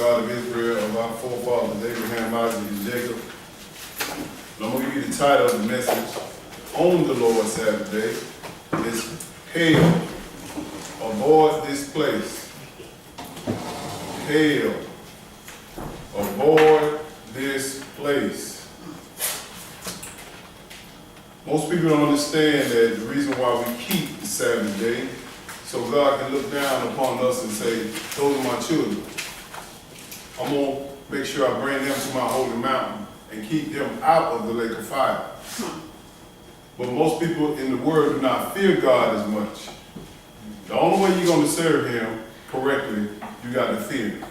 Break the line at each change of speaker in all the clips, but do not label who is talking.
God of Israel, of our forefathers Abraham, Isaac, and Jacob. And I'm going to give you the title of the message on the Lord's Sabbath day. It's Hail, Avoid This Place. Hail, avoid this place. Most people don't understand that the reason why we keep the Sabbath day, so God can look down upon us and say, those are my children. I'm going to make sure I bring them to my holy mountain and keep them out of the lake of fire. But most people in the world do not fear God as much. The only way you're going to serve Him correctly, you got to fear Him.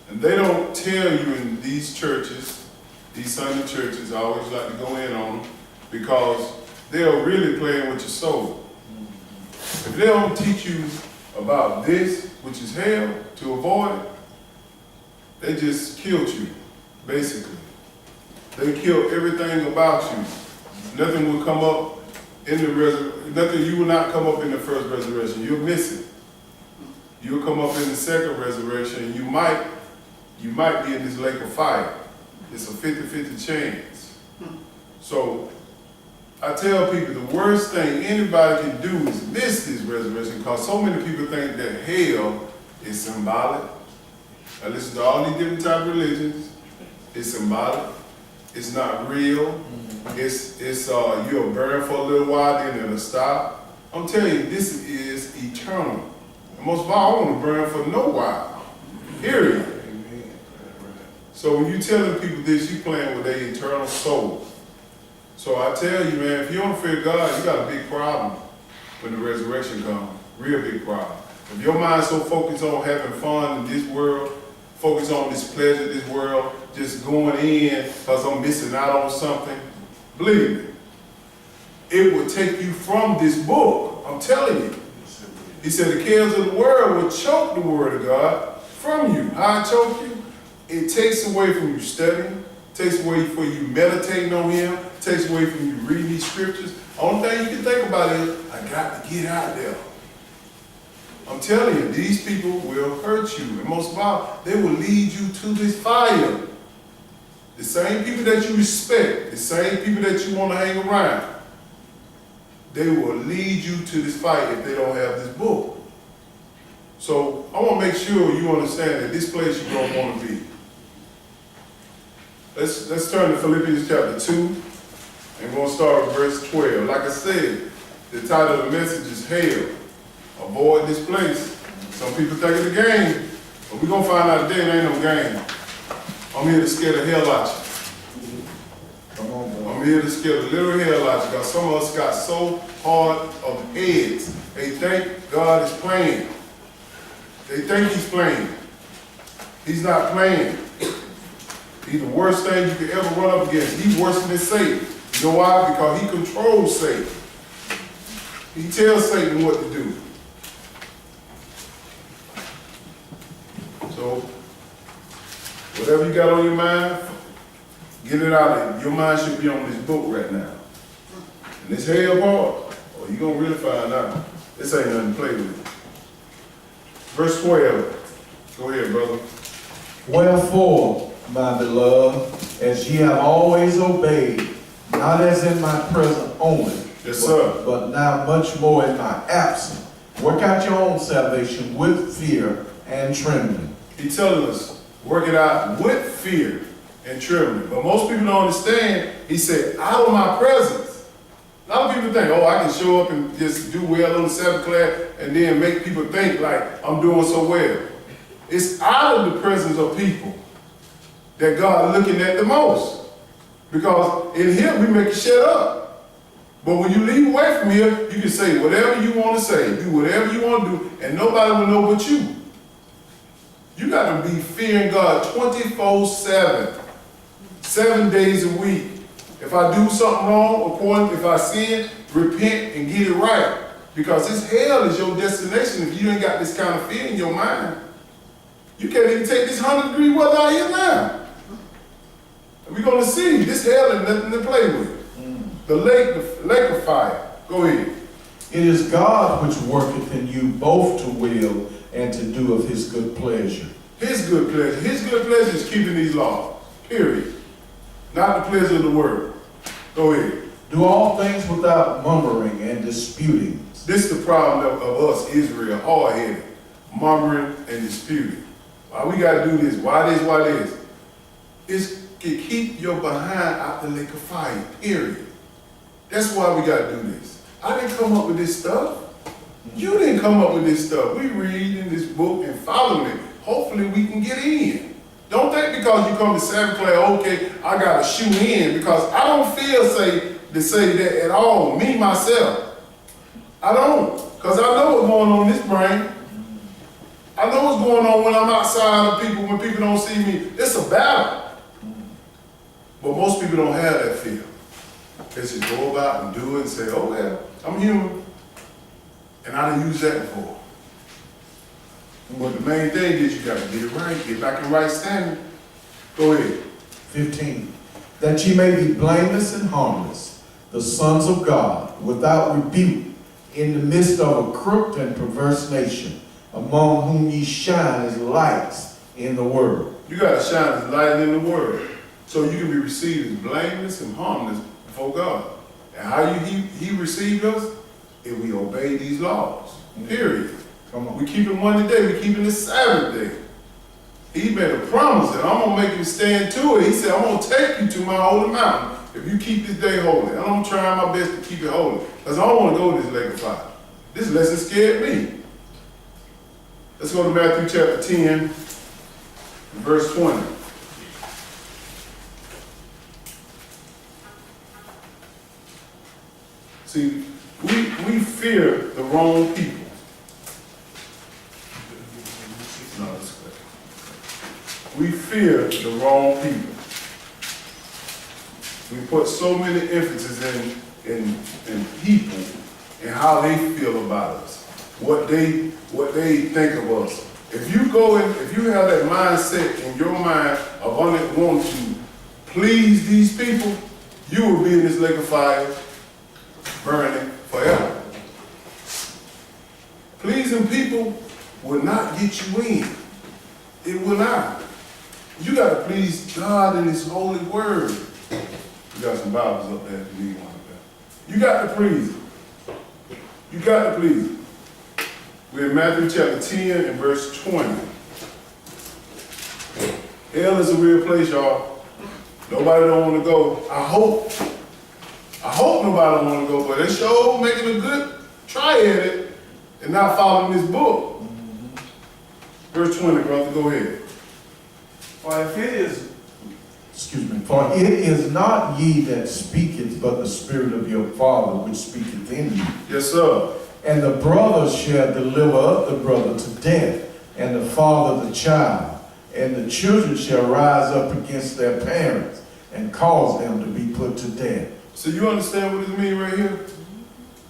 And they don't tell you in these churches, these Sunday churches, I always like to go in on them, because they're really playing with your soul. If they don't teach you about this, which is hell, to avoid, they just killed you, basically. They killed everything about you. Nothing will come up in the you will not come up in the first resurrection. You'll miss it. You'll come up in the second resurrection, and you might be in this lake of fire. It's a 50-50 chance. So I tell people the worst thing anybody can do is miss this resurrection, because so many people think that hell is symbolic. I listen to all these different types of religions. It's symbolic. It's not real. It's you'll burn for a little while, then it'll stop. I'm telling you, this is eternal. And most of all, I want to burn for no while. Period. So when you telling people this, you playing with their eternal soul. So I tell you, man, if you don't fear God, you got a big problem when the resurrection comes. Real big problem. If your mind's so focused on having fun in this world, focused on this pleasure, this world, just going in because I'm missing out on something, believe me, it will take you from this book. I'm telling you. He said the cares of the world will choke the word of God from you. How it choke you? It takes away from you studying, takes away from you meditating on Him, takes away from you reading these scriptures. Only thing you can think about is, I got to get out there. I'm telling you, these people will hurt you. And most of all, they will lead you to this fire. The same people that you respect, the same people that you want to hang around, they will lead you to this fight if they don't have this book. So I want to make sure you understand that this place you don't want to be. Let's turn to Philippians chapter 2, and we're going to start with verse 12. Like I said, the title of the message is Hell, Avoid This Place. Some people think it's a game, but we're going to find out today it ain't no game. I'm here to scare the hell out you.
Come on, boy.
I'm here to scare the little hell out you, because some of us got so hard of heads. They think God is playing. They think He's playing. He's not playing. He's the worst thing you could ever run up against. He's worse than Satan. You know why? Because he controls Satan. He tells Satan what to do. So, whatever you got on your mind, get it out of you. Your mind should be on this book right now. And this hell part, oh, you're going to really find out. This ain't nothing to play with. Verse 12. Go ahead, brother.
Wherefore, my beloved, as ye have always obeyed, not as in my present only,
Yes, sir.
but now much more in my absence, work out your own salvation with fear and trembling.
He's telling us, work it out with fear and trembling. But most people don't understand, he said, out of my presence. A lot of people think, oh, I can show up and just do well on the Sabbath class and then make people think like I'm doing so well. It's out of the presence of people that God is looking at the most. Because in here, we make you shut up. But when you leave away from here, you can say whatever you want to say, do whatever you want to do, and nobody will know but you. You got to be fearing God 24/7, 7 days a week. If I do something wrong, if I sin, repent and get it right. Because this hell is your destination if you ain't got this kind of fear in your mind. You can't even take this 100-degree weather out here now. And we're going to see this hell is nothing to play with. The lake of fire. Go ahead.
It is God which worketh in you both to will and to do of His good pleasure.
His good pleasure. His good pleasure is keeping these laws. Period. Not the pleasure of the world. Go ahead.
Do all things without murmuring and disputing.
This is the problem of us, Israel, hard-headed, murmuring and disputing. Why we got to do this? Why this? Why this? It's to keep your behind out the lake of fire, period. That's why we got to do this. I didn't come up with this stuff. You didn't come up with this stuff. We read in this book and follow it. Hopefully we can get in. Don't think because you come to Sabbath class, okay, I got to shoe in, because I don't feel safe to say that at all, me, myself. I don't, because I know what's going on in this brain. I know what's going on when I'm outside of people, when people don't see me. It's a battle. But most people don't have that feel. They just go about and do it and say, oh well, I'm human. And I done used that before. But the main thing is you got to get it right, get back in right standing. Go ahead.
15. That ye may be blameless and harmless, the sons of God, without rebuke, in the midst of a crooked and perverse nation, among whom ye shine as lights in the world.
You got to shine as light in the world, so you can be received as blameless and harmless before God. And how he received us? If we obey these laws. Period.
Come on.
We keep it one day, we keep it the Sabbath day. He made a promise that I'm going to make you stand to it. He said, I'm going to take you to my holy mountain if you keep this day holy. And I'm trying my best to keep it holy, because I don't want to go to this lake of fire. This lesson scared me. Let's go to Matthew chapter 10, verse 20. See, we fear the wrong people. No, that's good. We fear the wrong people. We put so many emphasis in people and how they feel about us, what they think of us. If you go in, if you have that mindset in your mind of wanting to please these people, you will be in this lake of fire, burning forever. Pleasing people will not get you in. It will not. You got to please God in His holy word. You got some Bibles up there if you need one up there. You got to please Him. You got to please Him. We're in Matthew chapter 10 and verse 20. Hell is a real place, y'all. Nobody don't want to go. I hope nobody don't want to go, but they sure making a good try at it and not following this book. Verse 20, brother, go ahead.
For it is not ye that speaketh, but the Spirit of your Father which speaketh in you.
Yes, sir.
And the brother shall deliver up the brother to death, and the father the child. And the children shall rise up against their parents, and cause them to be put to death.
So you understand what this means right here?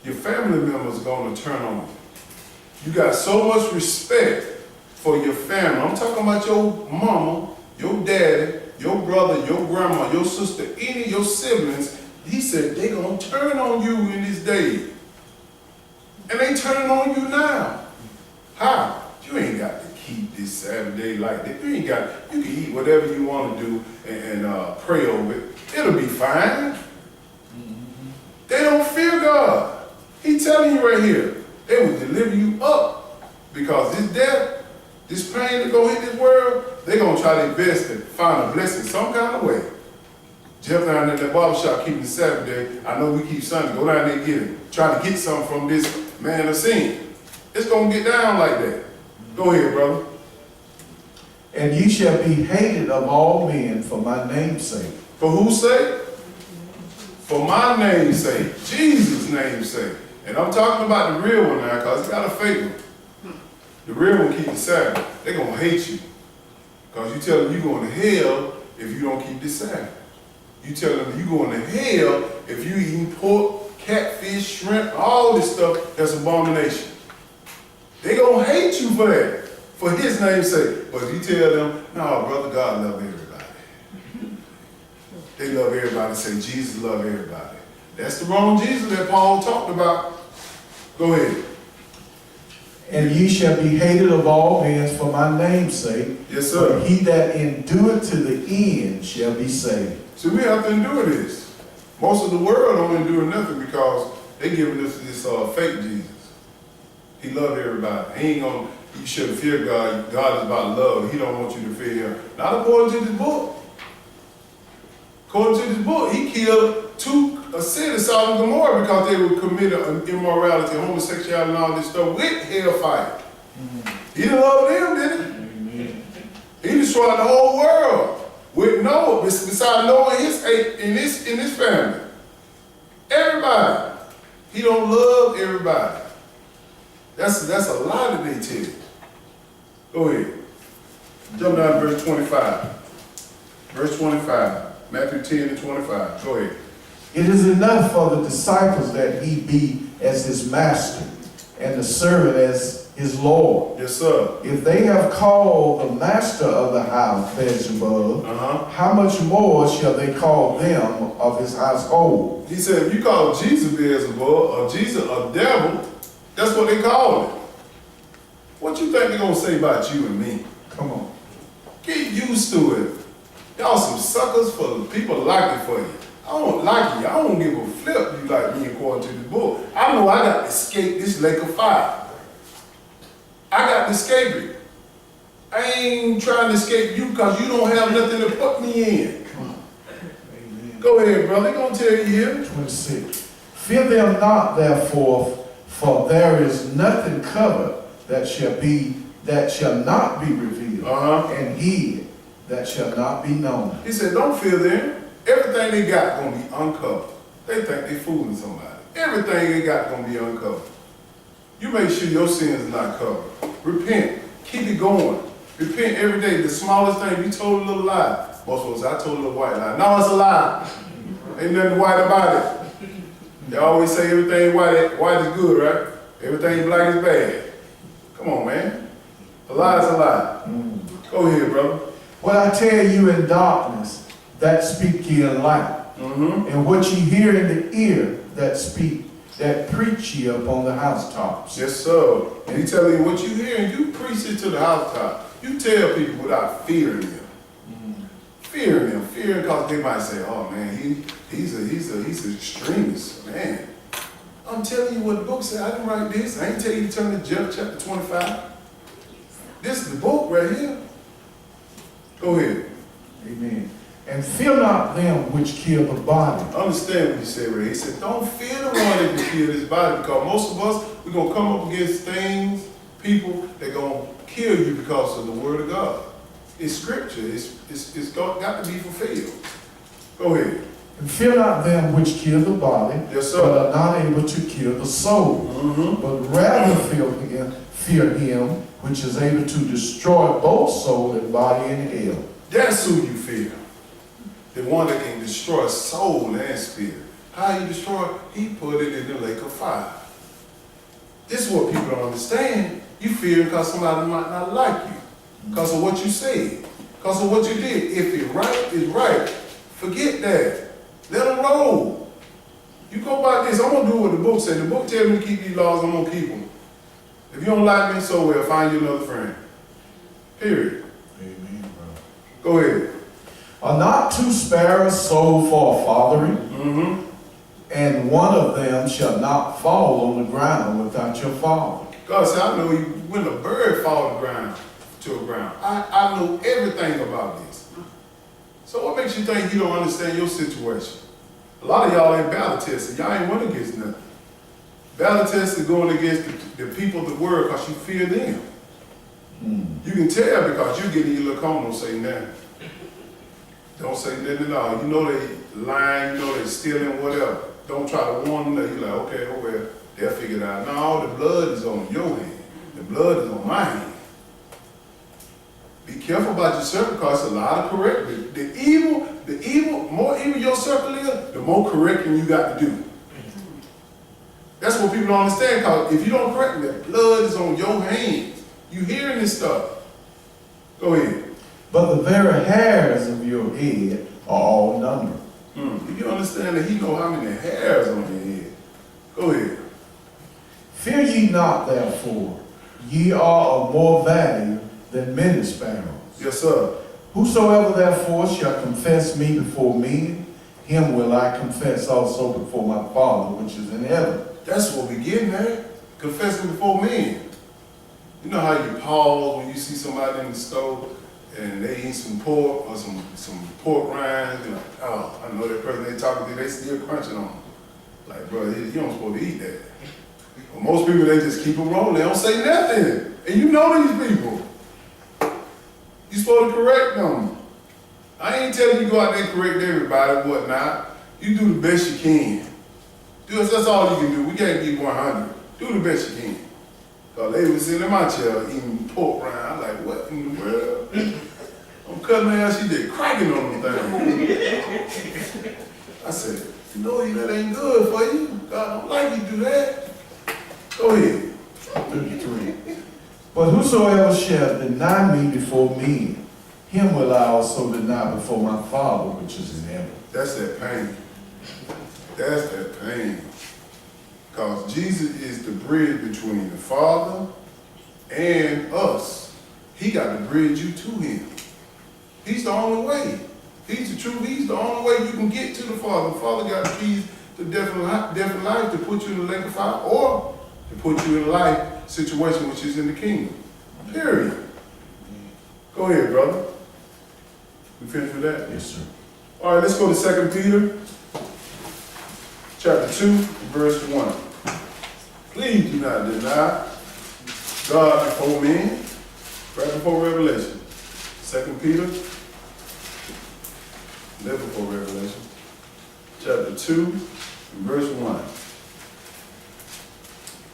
Your family members are going to turn on you. You got so much respect for your family. I'm talking about your mama, your daddy, your brother, your grandma, your sister, any of your siblings. He said they're going to turn on you in this day. And they turning on you now. How? You ain't got to keep this Sabbath day like that. You can eat whatever you want to do and pray over it. It'll be fine. They don't fear God. He's telling you right here, they will deliver you up, because this death, this pain to go hit this world, they're going to try their best to find a blessing some kind of way. Jeff down at that barber shop keeping the Sabbath day. I know we keep Sunday. Go down there and get it. Try to get something from this man of sin. It's going to get down like that. Go ahead, brother.
And ye shall be hated of all men for my name's sake.
For whose sake? For my name's sake. Jesus' name's sake. And I'm talking about the real one now, because it's got a fake one. The real one keep the Sabbath. They're going to hate you, because you tell them you're going to hell if you don't keep the Sabbath. You tell them you're going to hell if you eating pork, catfish, shrimp, all this stuff that's abomination. They gonna hate you for that, for His name's sake. But if you tell them, no, brother, God love everybody. They love everybody. Say Jesus love everybody. That's the wrong Jesus that Paul talked about. Go ahead.
And ye shall be hated of all men for my name's sake.
Yes,
But
sir.
he that endureth to the end shall be saved.
See, we have to endure this. Most of the world don't endure nothing because they giving us this fake Jesus. He loved everybody. He ain't gonna, you shouldn't fear God. God is about love. He don't want you to fear him. Not according to this book. According to this book, he killed a city, Sodom and Gomorrah, because they were committed immorality, homosexuality, and all this stuff with hellfire. He didn't love them, did he?
Amen.
He destroyed the whole world with Noah, beside Noah and his family. Everybody. He don't love everybody. That's a lie that they tell you. Go ahead. Jump down to verse 25. Verse 25. Matthew 10 and 25. Go ahead.
It is enough for the disciples that he be as his master, and the servant as his Lord.
Yes, sir.
If they have called the master of the house Beelzebub, how much more shall they call them of his household?
He said, if you call Jesus Beelzebub or Jesus a devil, that's what they call it. What you think they're going to say about you and me?
Come on.
Get used to it. Y'all some suckers for the people like it for you. I don't like you. I don't give a flip you like me according to the book. I know I got to escape this lake of fire. I got to escape it. I ain't trying to escape you because you don't have nothing to put me in.
Amen.
Go ahead, brother. They're going to tell you here.
26. Fear them not, therefore, for there is nothing covered that shall not be revealed, and hid that shall not be known.
He said, don't fear them. Everything they got going to be uncovered. They think they fooling somebody. Everything they got going to be uncovered. You make sure your sins are not covered. Repent. Keep it going. Repent every day. The smallest thing, you told a little lie. Most of us, I told a little white lie. No, it's a lie. Ain't nothing white about it. They always say everything white is good, right? Everything black is bad. Come on, man. A lie is a lie. Go ahead, brother.
What I tell you in darkness, that speak ye in light. And what ye hear in the ear, that preach ye upon the housetops.
Yes, sir. And he telling you what you hear, and you preach it to the housetop. You tell people without fearing them. Fearing them. Fearing because they might say, oh man, he's an extremist, man. I'm telling you what the book said. I didn't write this. I ain't tell you to turn to Job chapter 25. This is the book right here. Go ahead.
Amen. And fear not them which kill the body.
Understand what he said, Ray. He said, don't fear the one that can kill this body, because most of us, we're going to come up against things, people that going to kill you because of the word of God. It's scripture. It's got to be fulfilled. Go ahead.
And fear not them which kill the body,
Yes, sir.
but are not able to kill the soul. But rather fear him which is able to destroy both soul and body in hell.
That's who you fear. The one that can destroy soul and spirit. How you destroy it? He put it in the lake of fire. This is what people don't understand. You fear because somebody might not like you. Because of what you said. Because of what you did. If it's right, it's right. Forget that. Let them roll. You go by this. I'm going to do what the book said. The book tells me to keep these laws. I'm going to keep them. If you don't like me, so well, find you another friend. Period.
Amen,
Go ahead.
Are not two sparrows sold for a farthing? And one of them shall not fall on the ground without your father.
God said, I know you, when a bird falls to the ground. I know everything about this. So what makes you think you don't understand your situation? A lot of y'all ain't ballot tested. Y'all ain't went against nothing. Ballot test is going against the people of the world because you fear them. You can tell because you get in your little corner, don't say nothing. Don't say nothing at all. You know they lying, you know they stealing, whatever. Don't try to warn them that you're like, okay, oh well, they'll figure it out. No, the blood is on your hand. The blood is on my hand. Be careful about your circle because it's a lot of correcting. The evil, more evil your circle is, the more correcting you got to do. That's what people don't understand, because if you don't correct them, the blood is on your hands. You hearing this stuff. Go ahead.
But the very hairs of your head are all numbered.
Do you understand that he know how many hairs on your head? Go ahead.
Fear ye not, therefore, Ye are of more value than many sparrows.
Yes, sir.
Whosoever therefore shall confess me before men, him will I confess also before my Father which is in heaven.
That's what we getting at. Confessing before men. You know how you pause when you see somebody in the store and they eat some pork or some pork rinds, you're like, oh, I know that person they talking to, they still crunching on them. Like, bro, you don't supposed to eat that. But most people, they just keep it rolling. They don't say nothing. And you know these people. You supposed to correct them. I ain't telling you go out there and correct everybody and whatnot. You do the best you can. That's all you can do. We can't be 100. Do the best you can. Cause they was sitting in my chair eating pork rind. I'm like, what in the world? I'm cutting her out, she did cracking on them things. I said, you know that ain't good for you. God don't like you do that. Go ahead.
33. But whosoever shall deny me before men, him will I also deny before my Father which is in heaven.
That's that pain. That's that pain. Because Jesus is the bridge between the Father and us. He got to bridge you to him. He's the only way. He's the truth. He's the only way you can get to the Father. The Father got the keys to death and life to put you in the lake of fire or to put you in a life situation which is in the kingdom. Period. Go ahead, brother. We finished with that?
Yes, sir.
All right, let's go to 2 Peter chapter 2, verse 1. Please do not deny God before men, right before Revelation. 2 Peter, never before Revelation, chapter 2, verse 1.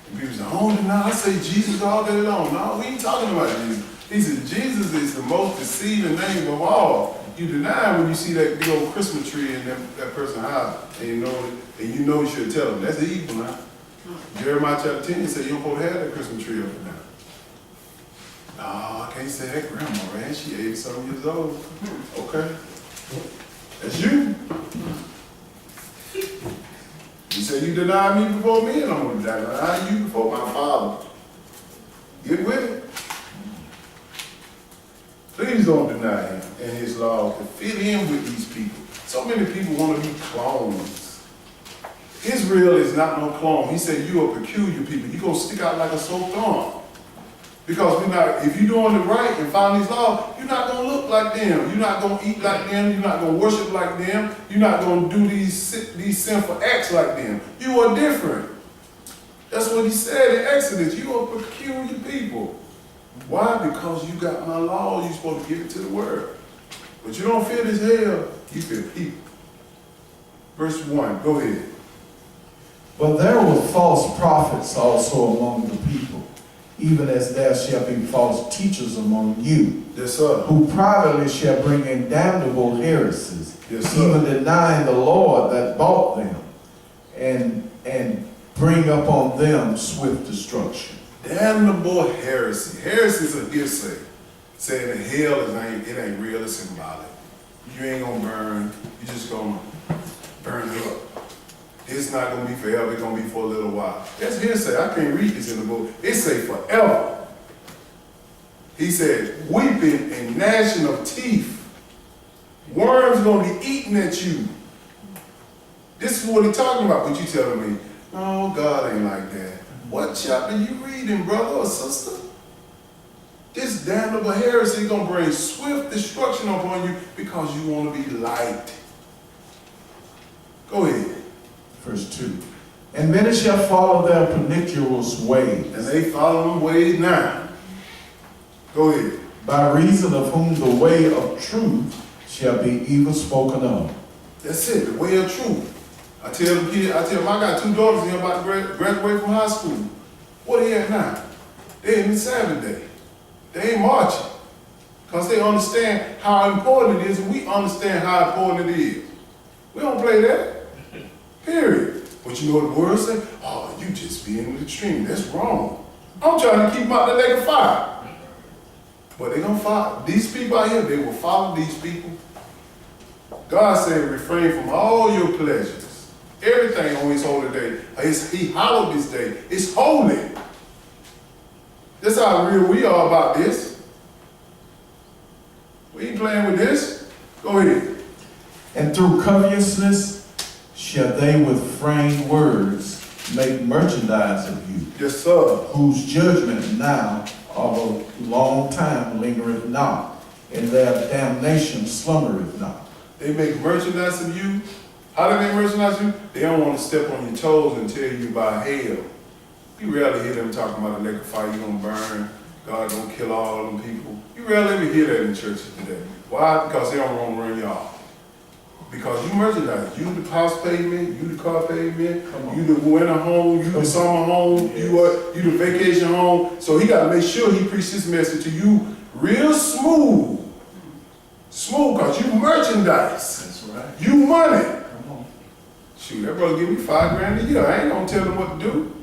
And people say, I don't deny, I say Jesus all day long. No, we ain't talking about Jesus. He said Jesus is the most deceiving name of all. You deny when you see that big old Christmas tree in that person's house, and you know you should tell them, that's evil now. Jeremiah chapter 10 said you don't supposed to have that Christmas tree up there. No, I can't say that grandma, man. She 80-something years old. Okay. That's you. He said, you deny me before me, and I'm going to deny you before my Father. Get with it. Please don't deny him and his law to fit in with these people. So many people want to be clones. Israel is not no clone. He said, you are peculiar people. You're going to stick out like a sore thumb. Because if you're doing it right and following these laws, you're not going to look like them. You're not going to eat like them. You're not going to worship like them. You're not going to do these sinful acts like them. You are different. That's what he said in Exodus. You are peculiar people. Why? Because you got my law. You're supposed to give it to the world. But you don't feel as hell. You feel people. Verse 1. Go ahead.
But there were false prophets also among the people, even as there shall be false teachers among you,
Yes, sir.
who privately shall bring in damnable heresies,
Yes, sir.
even denying the Lord that bought them, and bring upon them swift destruction.
Damnable heresy. Heresy is a hearsay. Saying that hell it ain't real, it's symbolic. You ain't gonna burn, you just gonna burn it up. It's not gonna be forever, it's gonna be for a little while. That's hearsay. I can't read this in the book. It say forever. He said, weeping and gnashing of teeth. Worms gonna be eating at you. This is what he's talking about, but you telling me, no, God ain't like that. What chapter you reading, brother or sister? This damnable heresy is going to bring swift destruction upon you because you want to be light. Go ahead.
Verse 2. And many shall follow their pernicious ways,
And they follow them ways now. Go ahead.
by reason of whom the way of truth shall be evil spoken of.
That's it, the way of truth. I tell them, I got 2 daughters here about to graduate from high school. What are they at now? They in the Sabbath day. They ain't marching. Because they understand how important it is, and we understand how important it is. We don't play that. Period. But you know what the word say? Oh, you just being in the extreme. That's wrong. I'm trying to keep them out the lake of fire. But they gonna follow. These people out here, they will follow these people. God said, refrain from all your pleasures. Everything on his holy day. He hallowed this day. It's holy. That's how real we are about this. We ain't playing with this. Go ahead.
And through covetousness shall they with framed words make merchandise of you,
Yes, sir.
whose judgment now of a long time lingereth not, and their damnation slumbereth not.
They make merchandise of you. How do they make merchandise of you? They don't want to step on your toes and tell you about hell. You rarely hear them talking about a lake of fire you're going to burn, God going to kill all of them people. You rarely ever hear that in churches today. Why? Because they don't want to run y'all. Because you merchandise. You the house payment, you the car payment, you the winter home, you the summer home, you the vacation home. So he got to make sure he preaches this message to you real smooth. Smooth, because you merchandise.
That's right.
You money.
Come on.
Shoot, that brother give me $5,000 a year. I ain't gonna tell him what to do.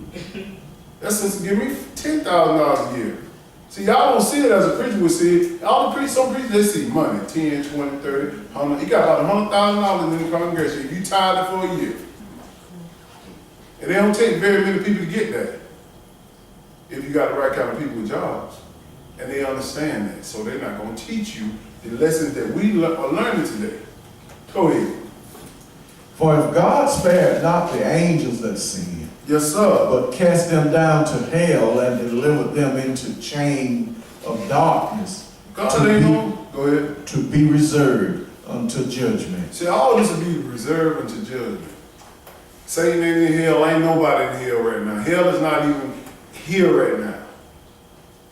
That sister give me $10,000 a year. See, y'all don't see it as a preacher would see it. All the preachers, some preachers, they see money, 10, 20, 30, 100. He got about $100,000 in the congregation if you tied it for a year. And they don't take very many people to get that. If you got the right kind of people with jobs. And they understand that. So they're not gonna teach you the lessons that we are learning today. Go ahead.
For if God spared not the angels that sinned,
Yes, sir.
but cast them down to hell and delivered them into chain of darkness
God ain't gonna, go ahead.
to be reserved unto judgment.
See, all this will be reserved unto judgment. Satan ain't in hell, ain't nobody in hell right now. Hell is not even here right now.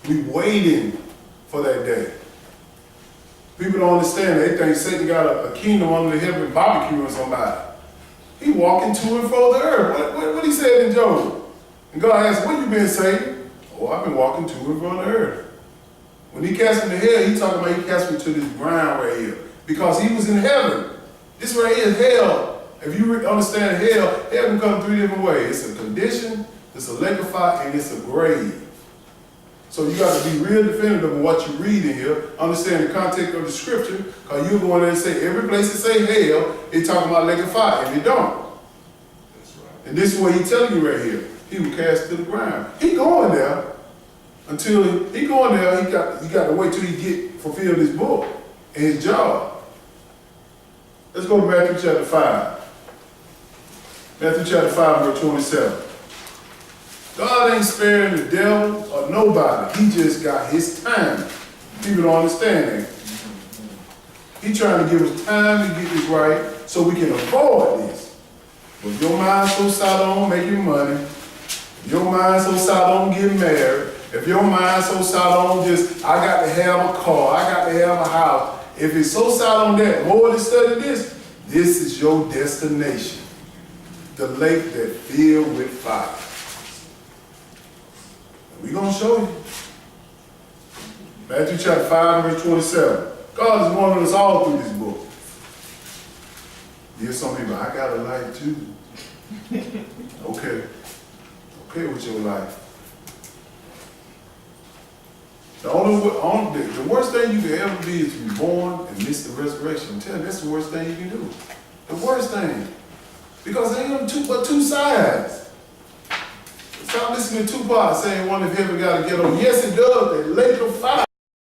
We waiting for that day. People don't understand. They think Satan got a kingdom under the heaven barbecuing somebody. He walking to and fro the earth. What he said in Job? And God asked, where you been, Satan? Oh, I've been walking to and fro the earth. When he cast him to hell, he talking about he cast him to this ground right here. Because he was in heaven. This right here is hell. If you understand hell, heaven comes 3 different ways. It's a condition, it's a lake of fire, and it's a grave. So you got to be real definitive of what you read in here, understand the context of the scripture, because you're going there and say, every place that say hell, they talking about lake of fire, and they don't.
That's right.
And this is what he's telling you right here. He was cast to the ground. He going there until he going there, he got to wait till he get fulfilled his book and his job. Let's go to Matthew chapter 5. Matthew chapter 5, verse 27. God ain't sparing the devil or nobody. He just got his time. People don't understand that. He trying to give us time to get this right so we can avoid this. But if your mind so solid on making money, if your mind so solid on getting married, if your mind so solid on just, I got to have a car, I got to have a house. If it's so solid on that, more than study this is your destination. The lake that filled with fire. We're going to show you. Matthew chapter 5, verse 27. God is warning us all through this book. There's some people, I got a life too. Okay. Okay with your life. The worst thing you can ever be is to be born and miss the resurrection. I'm telling you, that's the worst thing you can do. The worst thing. Because there ain't but two sides. Stop listening to Tupac saying one of heaven got to get on. Yes, it does. That lake of fire.